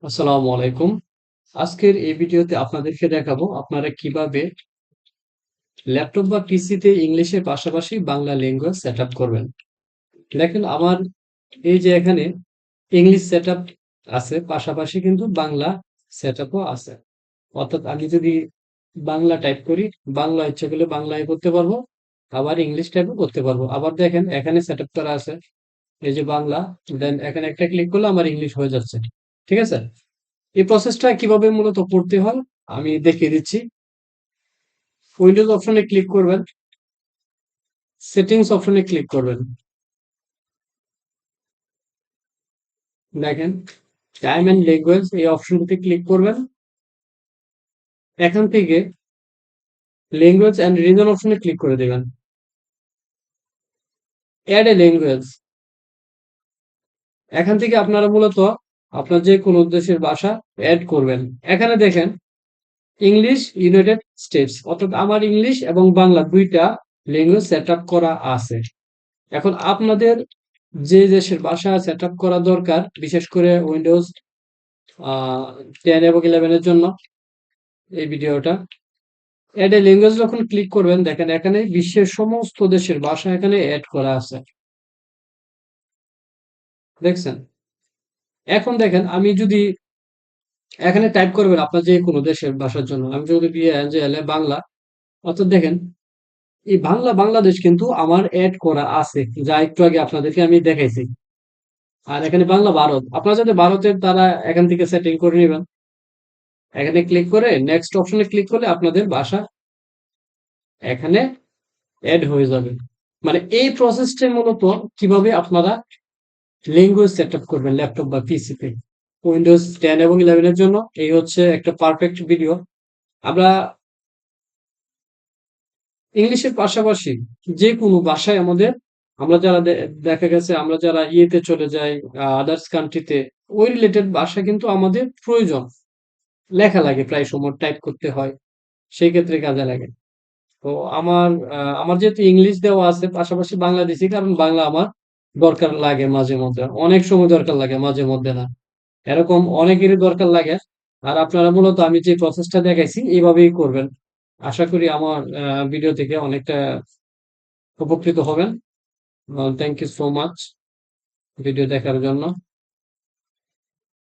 আসসালামু আলাইকুম। আজকের এই ভিডিওতে আপনাদেরকে দেখাবো আপনারা কিভাবে ল্যাপটপ বা পিসিতে ইংলিশের পাশাপাশি বাংলা ল্যাঙ্গুয়েজ সেটআপ করবেন। দেখেন আমার এই যে এখানে ইংলিশ সেটআপ আছে, পাশাপাশি কিন্তু বাংলা সেটআপও আছে। অর্থাৎ আমি যদি বাংলা টাইপ করি, বাংলা ইচ্ছা করলে বাংলায় করতে পারবো, আবার ইংলিশ টাইপও করতে পারবো। আবার দেখেন এখানে সেটআপ করা আছে, এই যে বাংলা, দেন এখানে একটা ক্লিক করলে আমার ইংলিশ হয়ে যাচ্ছে। ঠিক আছে? এই প্রসেসটা কিভাবে মূলত করতে হয় আমি দেখিয়ে দিচ্ছি। উইন্ডোজ অপশনে ক্লিক করবেন, সেটিংস অপশনে ক্লিক করবেন। দেখেন টাইম এন্ড ল্যাঙ্গুয়েজ এই অপশনটিতে ক্লিক করবেন। এখান থেকে ল্যাঙ্গুয়েজ এন্ড রিজন অপশনে ক্লিক করে দেবেন। অ্যাড এ ল্যাঙ্গুয়েজ, এখান থেকে আপনারা মূলত আপনার যে কোনো দেশের ভাষা অ্যাড করবেন। এখানে দেখেন ইংলিশ ইউনাইটেড স্টেটস, অর্থাৎ আমার ইংলিশ এবং বাংলা দুইটা ল্যাঙ্গুয়েজ সেট আপ করা আছে। এখন আপনাদের যে দেশের ভাষা সেট আপ করা দরকার, বিশেষ করে উইন্ডোজ 10 এবং 11 এর জন্য এই ভিডিওটা। অ্যাড এ ল্যাঙ্গুয়েজ যখন ক্লিক করবেন, দেখেন এখানে বিশ্বের সমস্ত দেশের ভাষা এখানে অ্যাড করা আছে, দেখছেন? এখন দেখেন আমি যদি এখানে টাইপ করবেন আপনার যে কোনো দেশের ভাষার জন্য, আমি যদি বাংলা, অর্থাৎ দেখেন এই বাংলা বাংলাদেশ কিন্তু আমার অ্যাড করা আছে, যা একটু আগে আপনাদেরকে আমি দেখাইছি। আর এখানে বাংলা ভারত, আপনারা যদি ভারতের তারা এখান থেকে সেটিং করে নেবেন। এখানে ক্লিক করে নেক্সট অপশনে ক্লিক করলে আপনাদের ভাষা এখানে অ্যাড হয়ে যাবে। মানে এই প্রসেসটা মূলত কিভাবে আপনারা ল্যাঙ্গুয়েজ সেটআপ করবেন ল্যাপটপ বা পিসিতে উইন্ডোজ 10 এবং 11 এর জন্য। এই হচ্ছে একটা পারফেক্ট ভিডিও। আমরা ইংলিশের পাশাপাশি যে কোনো ভাষায় আমাদের, আমরা যারা দেখা গেছে আমরা যারা ইয়েতে চলে যাই, আদার্স কান্ট্রিতে, ওই রিলেটেড ভাষা কিন্তু আমাদের প্রয়োজন। লেখা লাগে, প্রায় সময় টাইপ করতে হয়, সেই ক্ষেত্রে কাজে লাগে। তো আমার যেহেতু ইংলিশ দেওয়া আছে, পাশাপাশি বাংলা দিছি, কারণ বাংলা আমার দরকার লাগে মাঝে মধ্যে, অনেক সময় দরকার লাগে, মাঝে মধ্যে না, এরকম অনেকেরই দরকার লাগে। আর আপনারা মূলত আমি যে প্রসেসটা দেখাইছি এইভাবেই করবেন। আশা করি আমার ভিডিও থেকে অনেকটা উপকৃত হবেন। Thank you so much video দেখার জন্য।